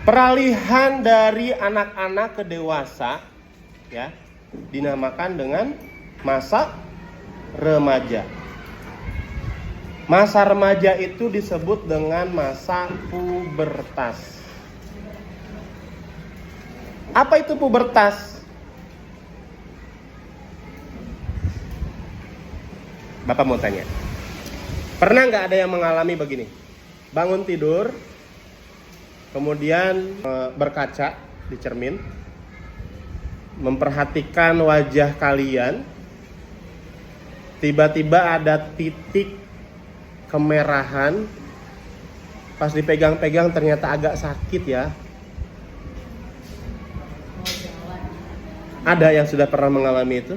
Peralihan dari anak-anak ke dewasa ya dinamakan dengan masa remaja. Masa remaja itu disebut dengan masa pubertas. Apa itu pubertas? Bapak mau tanya, pernah nggak ada yang mengalami begini? Bangun tidur, kemudian berkaca di cermin, memperhatikan wajah kalian, tiba-tiba ada titik kemerahan, pas dipegang-pegang ternyata agak sakit ya. Ada yang sudah pernah mengalami itu?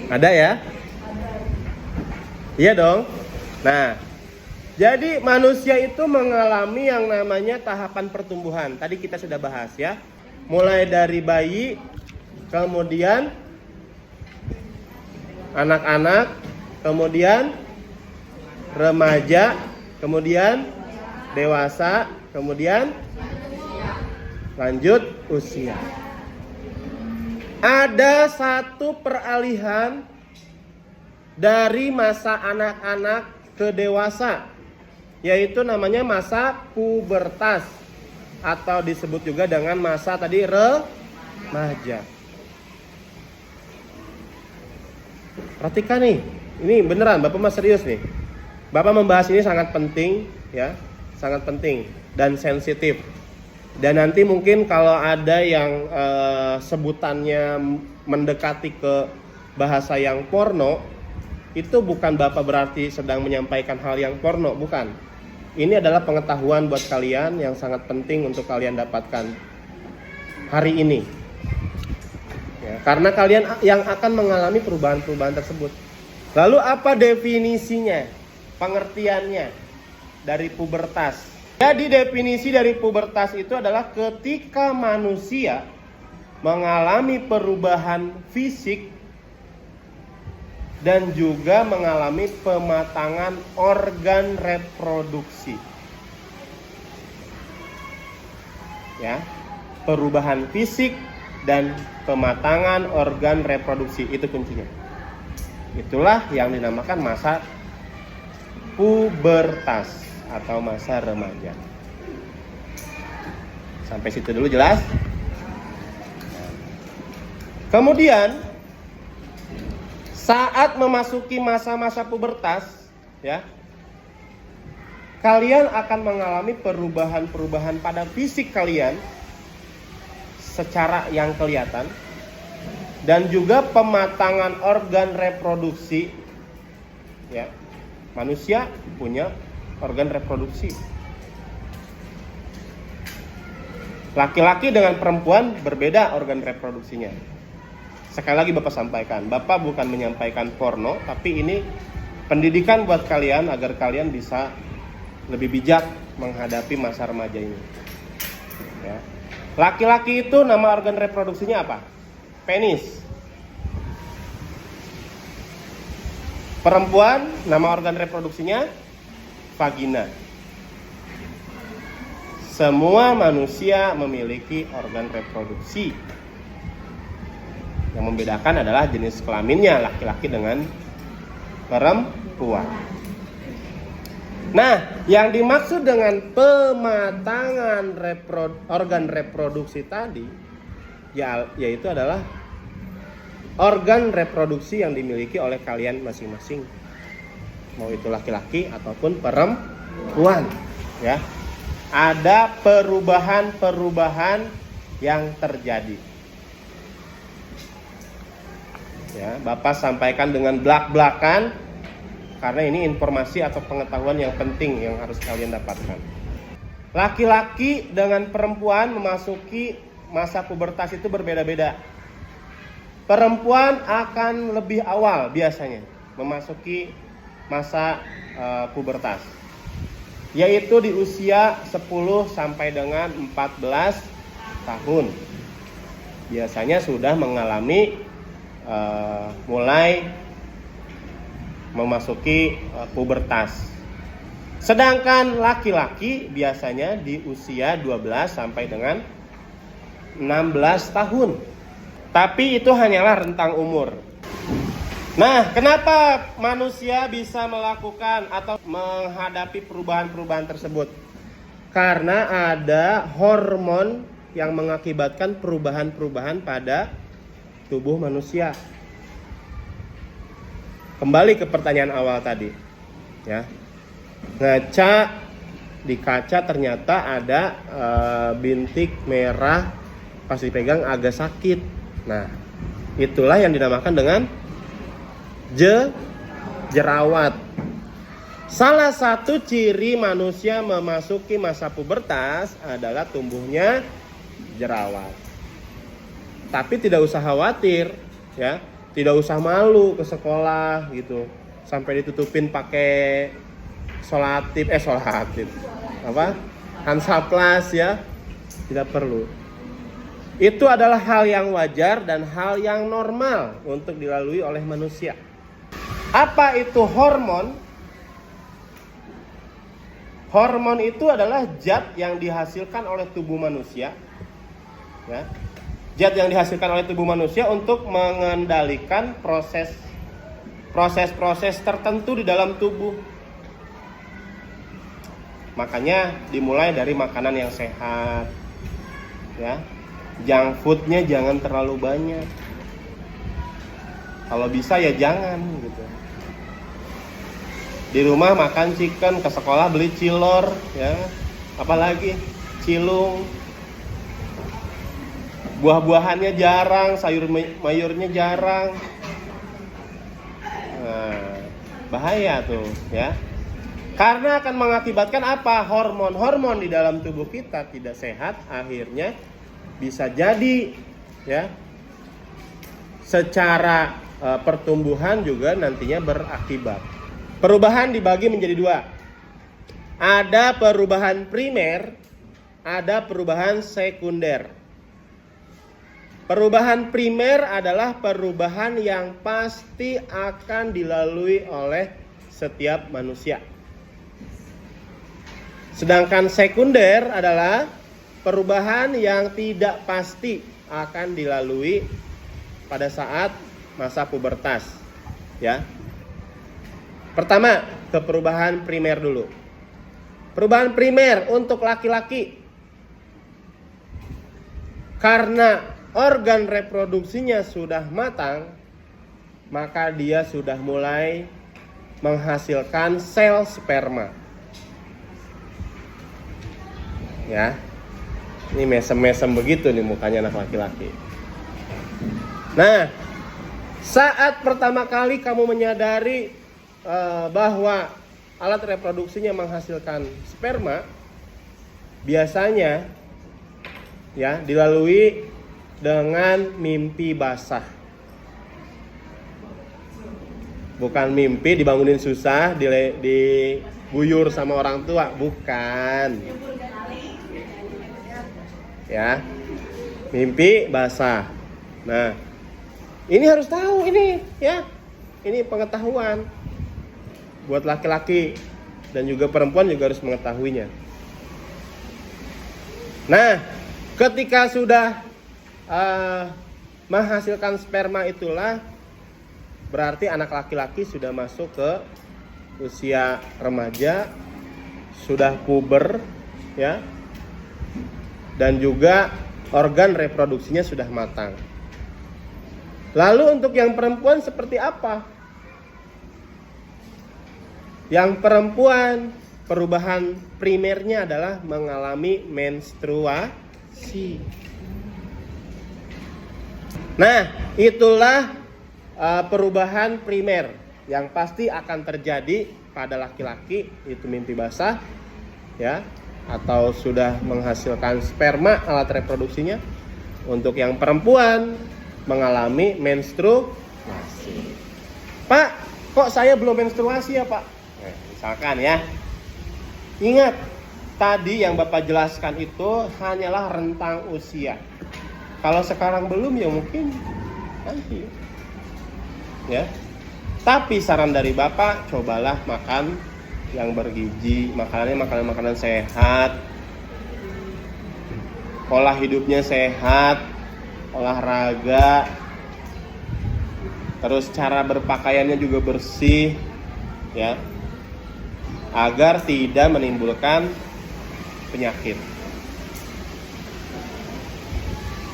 Ada ya? Iya dong. Nah, jadi manusia itu mengalami yang namanya tahapan pertumbuhan. Tadi kita sudah bahas ya. Mulai dari bayi, kemudian anak-anak, kemudian remaja, kemudian dewasa, kemudian lanjut usia. Ada satu peralihan dari masa anak-anak ke dewasa, yaitu namanya masa pubertas atau disebut juga dengan masa tadi remaja. Perhatikan nih, ini beneran Bapak mah serius nih. Bapak membahas ini sangat penting ya, sangat penting dan sensitif. Dan nanti mungkin kalau ada yang sebutannya mendekati ke bahasa yang porno, itu bukan Bapak berarti sedang menyampaikan hal yang porno, bukan. Ini adalah pengetahuan buat kalian yang sangat penting untuk kalian dapatkan hari ini. Ya, karena kalian yang akan mengalami perubahan-perubahan tersebut. Lalu apa definisinya, pengertiannya dari pubertas? Jadi definisi dari pubertas itu adalah ketika manusia mengalami perubahan fisik dan juga mengalami pematangan organ reproduksi. Ya, perubahan fisik dan pematangan organ reproduksi itu kuncinya. Itulah yang dinamakan masa pubertas atau masa remaja. Sampai situ dulu jelas? Kemudian saat memasuki masa-masa pubertas ya, kalian akan mengalami perubahan-perubahan pada fisik kalian secara yang kelihatan dan juga pematangan organ reproduksi ya. Manusia punya organ reproduksi. Laki-laki dengan perempuan berbeda organ reproduksinya. Sekali lagi Bapak sampaikan, Bapak bukan menyampaikan porno, tapi ini pendidikan buat kalian agar kalian bisa lebih bijak menghadapi masa remaja ini. Ya. Laki-laki itu nama organ reproduksinya apa? Penis. Perempuan nama organ reproduksinya vagina. Semua manusia memiliki organ reproduksi. Yang membedakan adalah jenis kelaminnya, laki-laki dengan perempuan. Nah, yang dimaksud dengan pematangan organ reproduksi tadi yaitu adalah organ reproduksi yang dimiliki oleh kalian masing-masing. Mau itu laki-laki ataupun perempuan, ya. Ada perubahan-perubahan yang terjadi. Ya, Bapak sampaikan dengan belak-belakan karena ini informasi atau pengetahuan yang penting yang harus kalian dapatkan. Laki-laki dengan perempuan memasuki masa pubertas itu berbeda-beda. Perempuan akan lebih awal biasanya memasuki masa pubertas, yaitu di usia 10 sampai dengan 14 tahun. Biasanya sudah mengalami mulai memasuki pubertas. Sedangkan laki-laki biasanya di usia 12 sampai dengan 16 tahun. Tapi itu hanyalah rentang umur. Nah, kenapa manusia bisa melakukan atau menghadapi perubahan-perubahan tersebut? Karena ada hormon yang mengakibatkan perubahan-perubahan pada tubuh manusia. Kembali ke pertanyaan awal tadi, ya. Ngaca di kaca ternyata ada bintik merah, pas dipegang agak sakit. Nah, itulah yang dinamakan dengan jerawat. Salah satu ciri manusia memasuki masa pubertas adalah tumbuhnya jerawat. Tapi tidak usah khawatir, ya. Tidak usah malu ke sekolah gitu. Sampai ditutupin pakai solatif Hansaplast, ya. Tidak perlu. Itu adalah hal yang wajar dan hal yang normal untuk dilalui oleh manusia. Apa itu hormon? Hormon itu adalah zat yang dihasilkan oleh tubuh manusia, ya. Zat yang dihasilkan oleh tubuh manusia untuk mengendalikan proses-proses tertentu di dalam tubuh. Makanya dimulai dari makanan yang sehat, ya. Junk foodnya jangan terlalu banyak. Kalau bisa ya jangan gitu. Di rumah makan chicken, ke sekolah beli cilor, ya. Apalagi cilung. Buah-buahannya jarang, sayur-mayurnya jarang. Nah, bahaya tuh, ya. Karena akan mengakibatkan apa? Hormon-hormon di dalam tubuh kita tidak sehat, akhirnya bisa jadi, ya, secara pertumbuhan juga nantinya berakibat. Perubahan dibagi menjadi dua. Ada perubahan primer, ada perubahan sekunder. Perubahan primer adalah perubahan yang pasti akan dilalui oleh setiap manusia. Sedangkan sekunder adalah perubahan yang tidak pasti akan dilalui pada saat masa pubertas, ya. Pertama, ke perubahan primer dulu. Perubahan primer untuk laki-laki. Karena organ reproduksinya sudah matang, maka dia sudah mulai menghasilkan sel sperma. Ya. Ini mesem-mesem begitu nih mukanya anak laki-laki. Nah, saat pertama kali kamu menyadari bahwa alat reproduksinya menghasilkan sperma, biasanya, ya, dilalui dengan mimpi basah. Bukan mimpi dibangunin susah, diguyur sama orang tua, bukan. Ya, mimpi basah. Nah, ini harus tahu ini, ya. Ini pengetahuan buat laki-laki dan juga perempuan juga harus mengetahuinya. Nah, ketika sudah menghasilkan sperma itulah berarti anak laki-laki sudah masuk ke usia remaja, sudah puber, ya. Dan juga organ reproduksinya sudah matang. Lalu untuk yang perempuan seperti apa? Yang perempuan perubahan primernya adalah mengalami menstruasi. Nah, itulah perubahan primer yang pasti akan terjadi pada laki-laki, itu mimpi basah, ya, atau sudah menghasilkan sperma alat reproduksinya. Untuk yang perempuan mengalami menstruasi. Pak, kok saya belum menstruasi ya Pak? Misalkan, ya. Ingat, tadi yang Bapak jelaskan itu hanyalah rentang usia. Kalau sekarang belum ya mungkin nanti, ya. Tapi saran dari Bapak, cobalah makan yang bergizi, makanannya makanan-makanan sehat, pola hidupnya sehat, olahraga, terus cara berpakaiannya juga bersih, ya, agar tidak menimbulkan penyakit.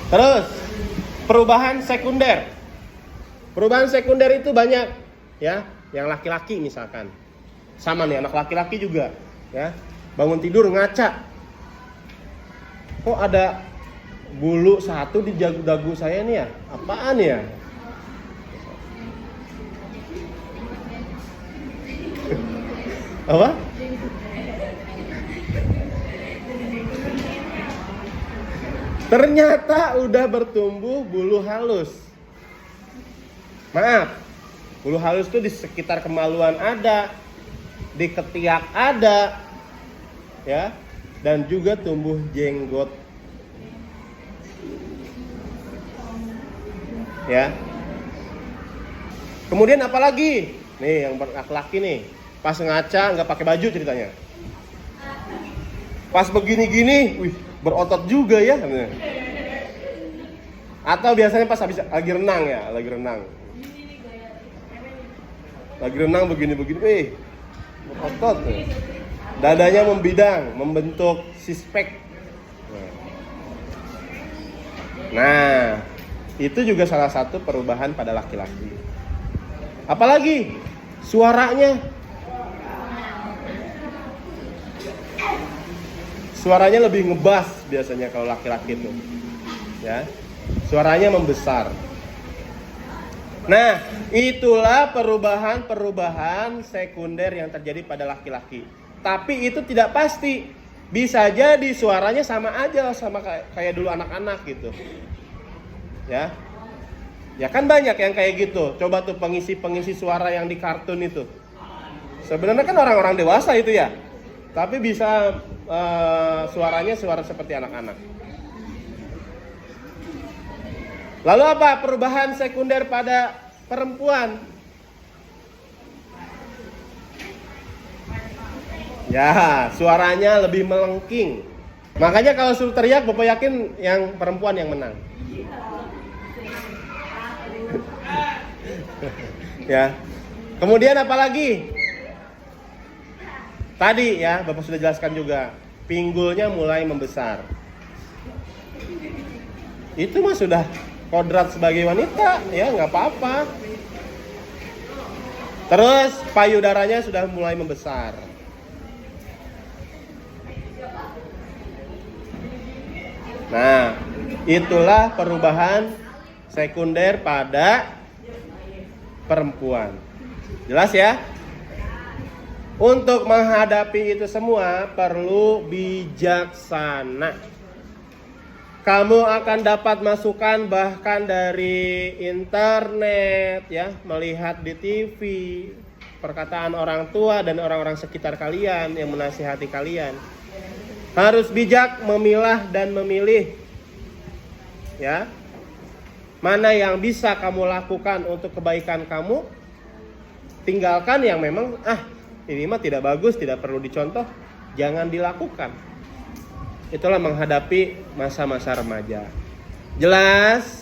Terus perubahan sekunder. Perubahan sekunder itu banyak, ya. Yang laki-laki misalkan, sama nih anak laki-laki juga, ya. Bangun tidur ngaca, kok ada bulu satu di dagu saya nih ya? Apaan ya? Apa? Ternyata udah bertumbuh bulu halus. Maaf, bulu halus tuh di sekitar kemaluan ada, di ketiak ada, ya, dan juga tumbuh jenggot, ya. Kemudian apalagi? Nih yang laki-laki nih, pas ngaca nggak pakai baju ceritanya. Pas begini-gini, wih, berotot juga ya. Atau biasanya pas habis lagi renang ya, lagi renang begini-begini, wih, berotot. Dadanya membidang, membentuk six-pack. Nah, itu juga salah satu perubahan pada laki-laki. Apalagi suaranya. Suaranya lebih ngebas biasanya kalau laki-laki itu, ya. Suaranya membesar. Nah, itulah perubahan sekunder yang terjadi pada laki-laki. Tapi itu tidak pasti. Bisa jadi suaranya sama aja sama kayak dulu anak-anak gitu. Ya. Ya kan banyak yang kayak gitu. Coba tuh pengisi suara yang di kartun itu. Sebenarnya kan orang-orang dewasa itu ya. Tapi bisa suaranya suara seperti anak-anak. Lalu apa perubahan sekunder pada perempuan? Ya, suaranya lebih melengking. Makanya kalau suruh teriak, Bapak yakin yang perempuan yang menang. Ya. Kemudian apa lagi? Tadi ya, Bapak sudah jelaskan juga. Pinggulnya mulai membesar. Itu mah sudah kodrat sebagai wanita, ya nggak apa-apa. Terus payudaranya sudah mulai membesar. Nah, itulah perubahan sekunder pada perempuan. Jelas ya? Untuk menghadapi itu semua perlu bijaksana. Kamu akan dapat masukan bahkan dari internet, ya, melihat di TV, perkataan orang tua dan orang-orang sekitar kalian yang menasihati kalian. Harus bijak memilah dan memilih, ya. Mana yang bisa kamu lakukan untuk kebaikan kamu, tinggalkan yang memang ini mah tidak bagus, tidak perlu dicontoh, jangan dilakukan. Itulah menghadapi masa-masa remaja. Jelas?